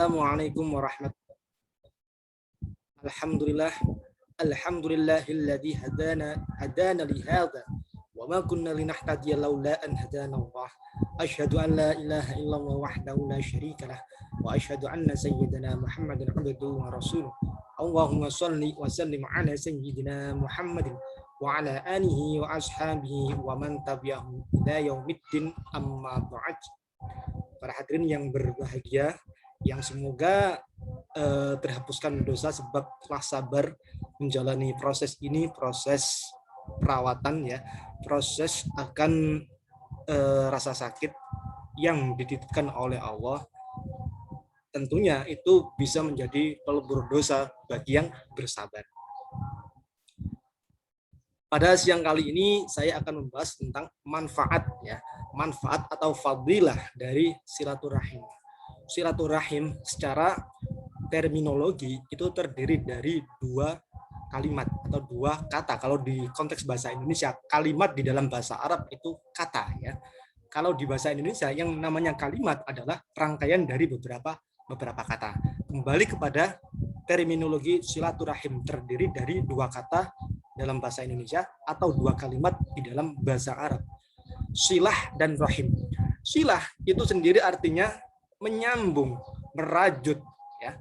Assalamualaikum warahmatullahi wabarakatuh. Alhamdulillah, alhamdulillahilladzi hadana li hadza wa ma kunna linahtadiya laula an hadana Allah. Asyhadu an la ilaha illallah wahdahu la syarika lah wa asyhadu anna sayyidina Muhammadan abduhu wa rasuluh. Allahumma shalli wa sallim ala sayyidina Muhammadin wa ala alihi wa ashabihi wa man tabi'ahum ila yaumiddin, amma ba'd. Para hadirin yang berbahagia, yang semoga terhapuskan dosa sebab telah sabar menjalani proses ini, proses perawatan ya, proses akan rasa sakit yang dititipkan oleh Allah. Tentunya itu bisa menjadi pelebur dosa bagi yang bersabar. Pada siang kali ini saya akan membahas tentang manfaat ya, manfaat atau fadilah dari silaturahim. Silaturahim secara terminologi itu terdiri dari dua kalimat atau dua kata. Kalau di konteks bahasa Indonesia, kalimat di dalam bahasa Arab itu kata ya. Kalau di bahasa Indonesia yang namanya kalimat adalah rangkaian dari beberapa kata. Kembali kepada terminologi silaturahim, terdiri dari dua kata dalam bahasa Indonesia atau dua kalimat di dalam bahasa Arab. Silah dan rahim. Silah itu sendiri artinya menyambung, merajut ya.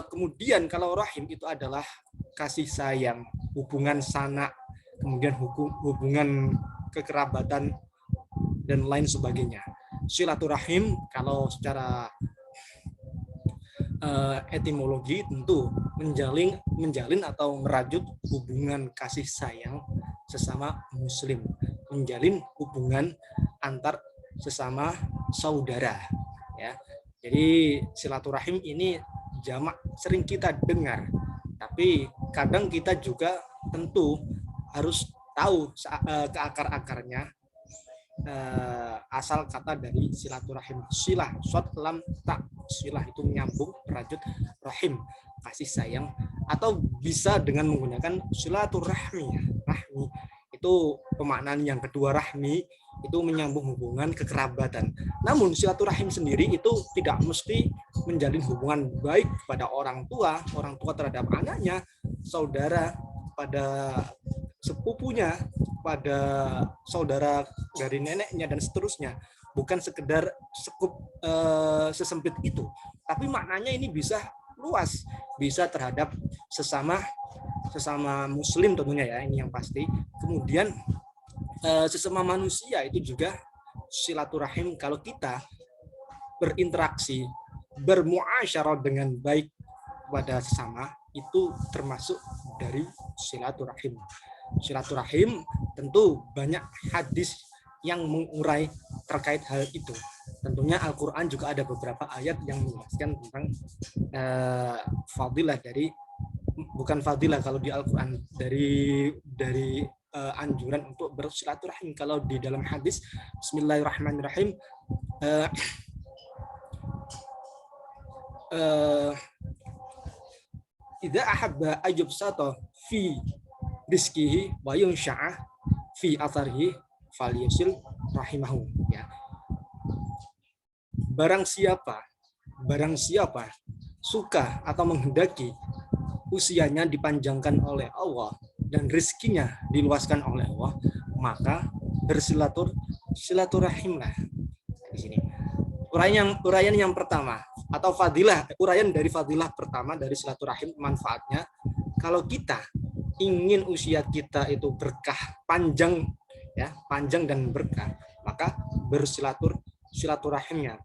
Kemudian kalau rahim itu adalah kasih sayang, hubungan sanak, kemudian hubungan kekerabatan dan lain sebagainya. Silaturahim kalau secara etimologi tentu menjalin atau merajut hubungan kasih sayang sesama muslim, menjalin hubungan antar sesama saudara ya. Jadi silaturahim ini jamak sering kita dengar, tapi kadang kita juga tentu harus tahu ke akar-akarnya, asal kata dari silaturahim. Silah, shad lam ta. Silah itu menyambung, merajut, rahim kasih sayang, atau bisa dengan menggunakan silaturahmi. Rahmi itu pemaknaan yang kedua, rahmi itu menyambung hubungan kekerabatan. Namun silaturahim sendiri itu tidak mesti menjalin hubungan baik pada orang tua terhadap anaknya, saudara pada sepupunya, pada saudara dari neneknya dan seterusnya. Bukan sekedar sesempit itu, tapi maknanya ini bisa luas, bisa terhadap sesama muslim tentunya ya, ini yang pasti. Kemudian sesama manusia itu juga silaturahim. Kalau kita berinteraksi, bermuasyarah dengan baik pada sesama, itu termasuk dari silaturahim. Silaturahim tentu banyak hadis yang mengurai terkait hal itu. Tentunya Al-Quran juga ada beberapa ayat yang menjelaskan tentang fadilah dari, bukan fadilah kalau di Al-Quran, dari anjuran untuk bersilaturahim. Kalau di dalam hadis, Bismillahirrahmanirrahim, idza ahabba ajabsata fi rizqihi wa yunsha'a fi atharihi falyusil rahimahu ya. Barang siapa suka atau menghendaki usianya dipanjangkan oleh Allah dan rezekinya diluaskan oleh Allah, maka bersilaturahimlah. Di sini uraian yang pertama atau fadilah, uraian dari fadilah pertama dari silaturahim, manfaatnya kalau kita ingin usia kita itu berkah, panjang dan berkah, maka bersilaturahimnya.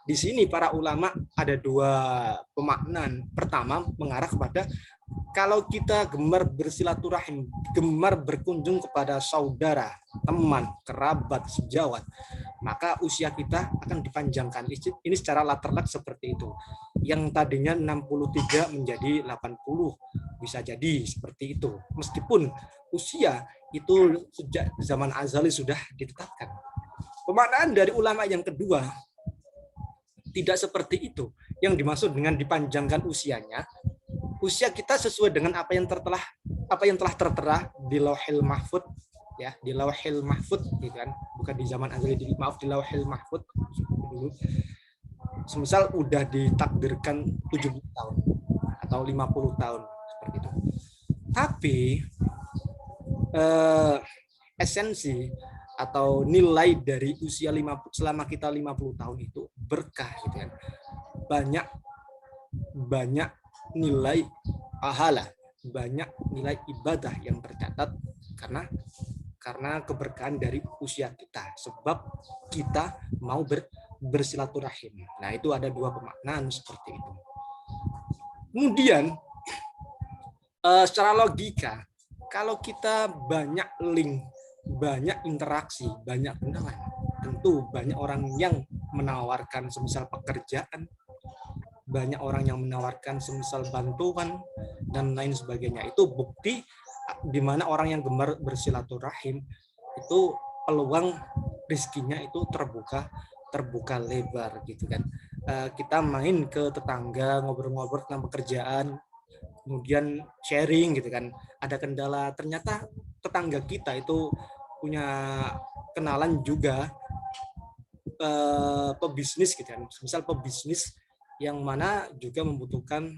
Di sini para ulama ada dua pemaknaan. Pertama, mengarah kepada kalau kita gemar bersilaturahim, gemar berkunjung kepada saudara, teman, kerabat, sejawat, maka usia kita akan dipanjangkan. Ini secara latar seperti itu. Yang tadinya 63 menjadi 80, bisa jadi seperti itu. Meskipun usia itu sejak zaman azali sudah ditetapkan. Pemaknaan dari ulama yang kedua tidak seperti itu. Yang dimaksud dengan dipanjangkan usianya, usia kita sesuai dengan apa yang telah tertera di Lauhil Mahfud ya, di Lauhil Mahfud gitu kan, bukan di zaman azali, maaf, di Lauhil Mahfud dulu. semisal udah ditakdirkan 70 tahun atau 50 tahun seperti itu. Tapi esensi atau nilai dari usia 50 selama kita 50 tahun itu berkah gitu kan. Banyak nilai pahala, banyak nilai ibadah yang tercatat karena keberkahan dari usia kita, sebab kita mau bersilaturahim. Nah, itu ada dua pemaknaan seperti itu. Kemudian secara logika, kalau kita banyak link, banyak interaksi, banyak kenalan, tentu banyak orang yang menawarkan semisal pekerjaan, banyak orang yang menawarkan semisal bantuan dan lain sebagainya. Itu bukti di mana orang yang gemar bersilaturahim itu peluang rezekinya itu terbuka lebar gitu kan. Kita main ke tetangga, ngobrol-ngobrol tentang pekerjaan, kemudian sharing gitu kan. Ada kendala, ternyata tetangga kita itu punya kenalan juga pebisnis gitu kan. Misal pebisnis yang mana juga membutuhkan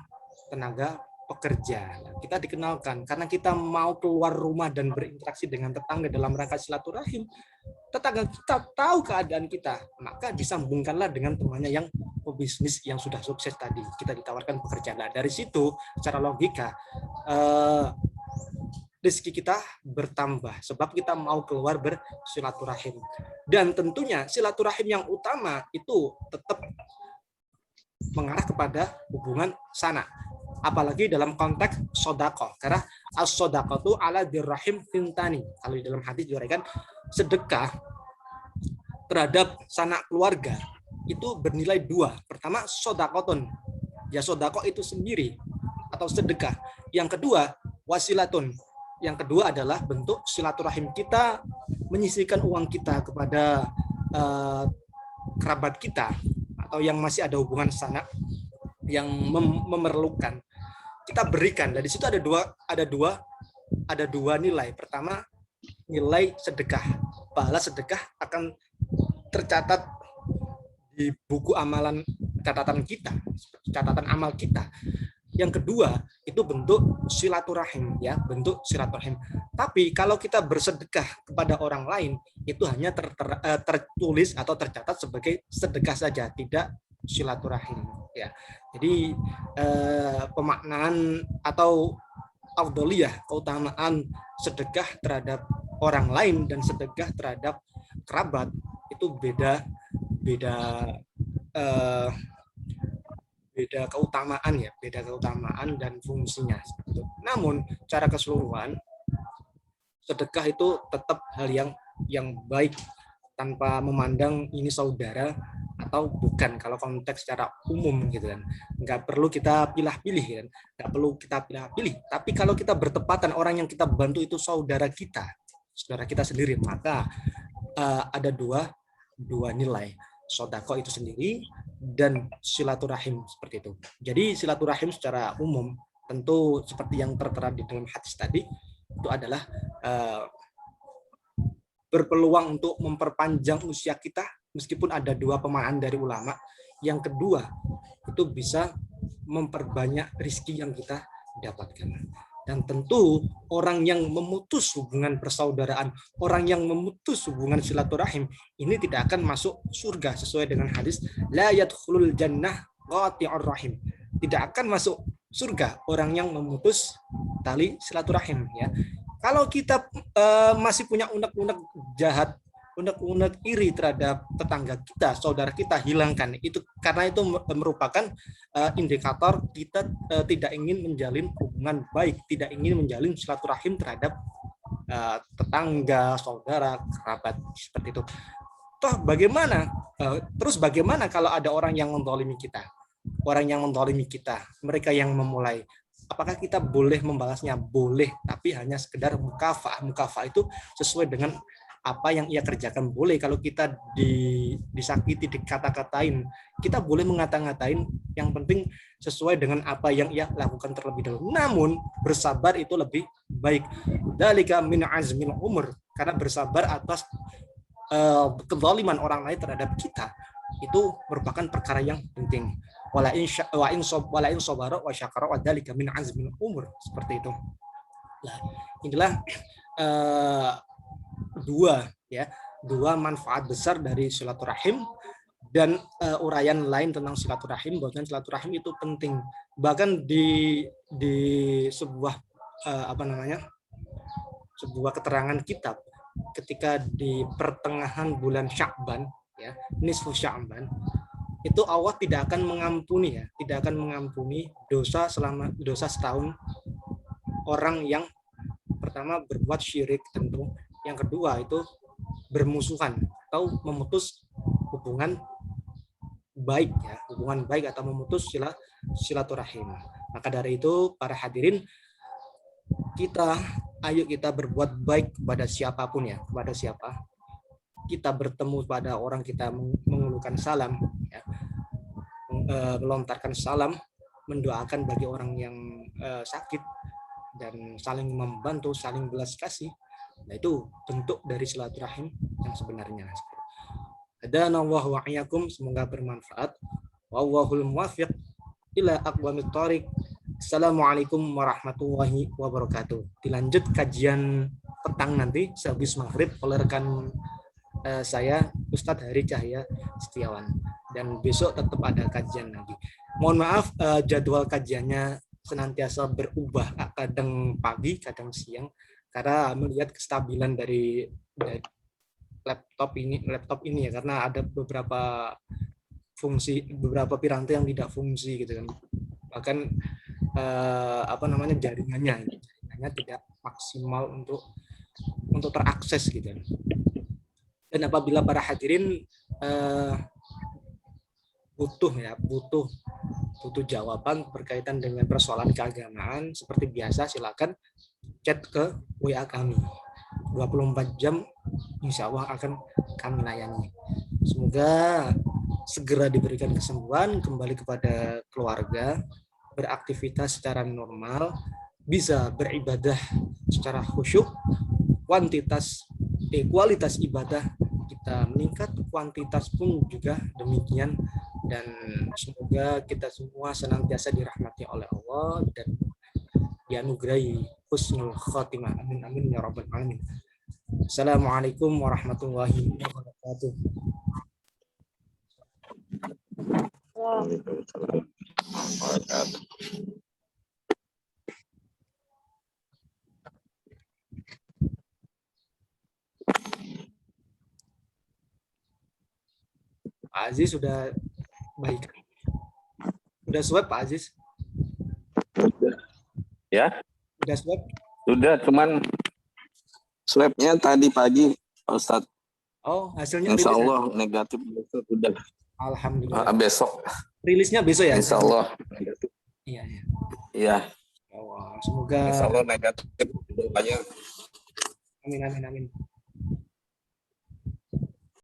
tenaga pekerja. Kita dikenalkan karena kita mau keluar rumah dan berinteraksi dengan tetangga dalam rangka silaturahim. Tetangga kita tahu keadaan kita, maka disambungkanlah dengan temannya yang pebisnis yang sudah sukses tadi. Kita ditawarkan pekerjaan. Nah, dari situ secara logika rezeki kita bertambah sebab kita mau keluar bersilaturahim. Dan tentunya silaturahim yang utama itu tetap mengarah kepada hubungan sana, apalagi dalam konteks sodako, karena as-sodako itu ala dirrahim tintani. Kalau di dalam hadis diriwayatkan sedekah terhadap sanak keluarga itu bernilai dua. Pertama sodakoton, ya sodako itu sendiri atau sedekah. Yang kedua wasilatun, yang kedua adalah bentuk silaturahim kita menyisihkan uang kita kepada kerabat kita atau yang masih ada hubungan sanak yang memerlukan, kita berikan. Dari situ ada dua nilai. Pertama, nilai sedekah. Pahala sedekah akan tercatat di buku amalan catatan amal kita. Yang kedua, itu bentuk silaturahim, ya, bentuk silaturahim. Tapi kalau kita bersedekah kepada orang lain, itu hanya tertulis atau tercatat sebagai sedekah saja, tidak silaturahim, ya. Jadi pemaknaan atau afdholiyah, keutamaan sedekah terhadap orang lain dan sedekah terhadap kerabat itu beda keutamaan, ya, beda keutamaan dan fungsinya. Namun cara keseluruhan sedekah itu tetap hal yang baik tanpa memandang ini saudara atau bukan. Kalau konteks secara umum gitu kan, nggak perlu kita pilih-pilih kan, nggak perlu kita pilih-pilih. Tapi kalau kita bertepatan orang yang kita bantu itu saudara kita sendiri, maka ada dua nilai, sodako itu sendiri dan silaturahim seperti itu. Jadi silaturahim secara umum tentu seperti yang tertera di dalam hadis tadi itu adalah berpeluang untuk memperpanjang usia kita, meskipun ada dua pemahaman dari ulama. Yang kedua, itu bisa memperbanyak rezeki yang kita dapatkan. Dan tentu orang yang memutus hubungan persaudaraan, orang yang memutus hubungan silaturahim, ini tidak akan masuk surga sesuai dengan hadis la yadkhulul jannah qati'ur rahim. Tidak akan masuk surga orang yang memutus tali silaturahim, ya. Kalau kita masih punya unek-unek jahat, unek-unek iri terhadap tetangga kita, saudara kita, hilangkan itu, karena itu merupakan indikator kita tidak ingin menjalin hubungan baik, tidak ingin menjalin silaturahim terhadap tetangga, saudara, kerabat seperti itu. Toh bagaimana? Terus bagaimana kalau ada orang yang menzalimi kita? Orang yang menzalimi kita, mereka yang memulai. Apakah kita boleh membalasnya? Boleh, tapi hanya sekedar mukafah. Mukafah itu sesuai dengan apa yang ia kerjakan. Boleh kalau kita disakiti, dikata-katain, kita boleh mengata-ngatain, yang penting sesuai dengan apa yang ia lakukan terlebih dahulu. Namun bersabar itu lebih baik. Dzalika min azmil umur, karena bersabar atas kezaliman orang lain terhadap kita itu merupakan perkara yang penting. Wala in sabara wa syakara wa dzalika min azmil umur, seperti itu. Nah, inilah dua manfaat besar dari silaturahim. Dan uraian lain tentang silaturahim, bahkan silaturahim itu penting. Bahkan di sebuah sebuah keterangan kitab, ketika di pertengahan bulan Sya'ban, ya, nisfu Sya'ban, itu Allah tidak akan mengampuni dosa setahun orang yang pertama berbuat syirik tentu, yang kedua itu bermusuhan atau memutus hubungan baik atau memutus silaturahim. Maka dari itu para hadirin, ayo kita berbuat baik kepada siapapun ya, kepada siapa kita bertemu pada orang, kita mengulurkan salam ya, melontarkan salam, mendoakan bagi orang yang sakit, dan saling membantu, saling belas kasih. Nah, itu bentuk dari silaturahim yang sebenarnya. Hadanallahu wa iyyakum, semoga bermanfaat. Wallahul muwaffiq ila aqwamit thoriq. Assalamualaikum warahmatullahi wabarakatuh. Dilanjut kajian petang nanti sehabis maghrib oleh rekan saya Ustadz Hari Cahya Setiawan, dan besok tetap ada kajian lagi. Mohon maaf jadwal kajiannya senantiasa berubah, kadang pagi kadang siang, karena melihat kestabilan dari laptop ini ya, karena ada beberapa piranti yang tidak fungsi gitu kan, bahkan jaringannya tidak maksimal untuk terakses gitu. Dan apabila para hadirin butuh jawaban berkaitan dengan persoalan keagamaan, seperti biasa silakan chat ke WA kami. 24 jam insya Allah akan kami layani. Semoga segera diberikan kesembuhan, kembali kepada keluarga, beraktivitas secara normal, bisa beribadah secara khusyuk, kualitas ibadah kita meningkat, kuantitas pun juga demikian, dan semoga kita semua senantiasa dirahmati oleh Allah dan dianugerahi husnul khatimah. Amin amin ya rabbal alamin. Assalamualaikum warahmatullahi wabarakatuh. Waalaikumsalam warahmatullahi wabarakatuh. Pak Aziz sudah baik. Sudah swab Pak Aziz? Ya? Sudah swab? Sudah, cuman swabnya tadi pagi, Pak Ustadz. Oh, hasilnya Insya Allah negatif besok sudah. Alhamdulillah. Besok. Rilisnya besok ya? Insya Allah negatif. Iya. Iya. Oh, semoga. Insya Allah negatif. Amin amin amin.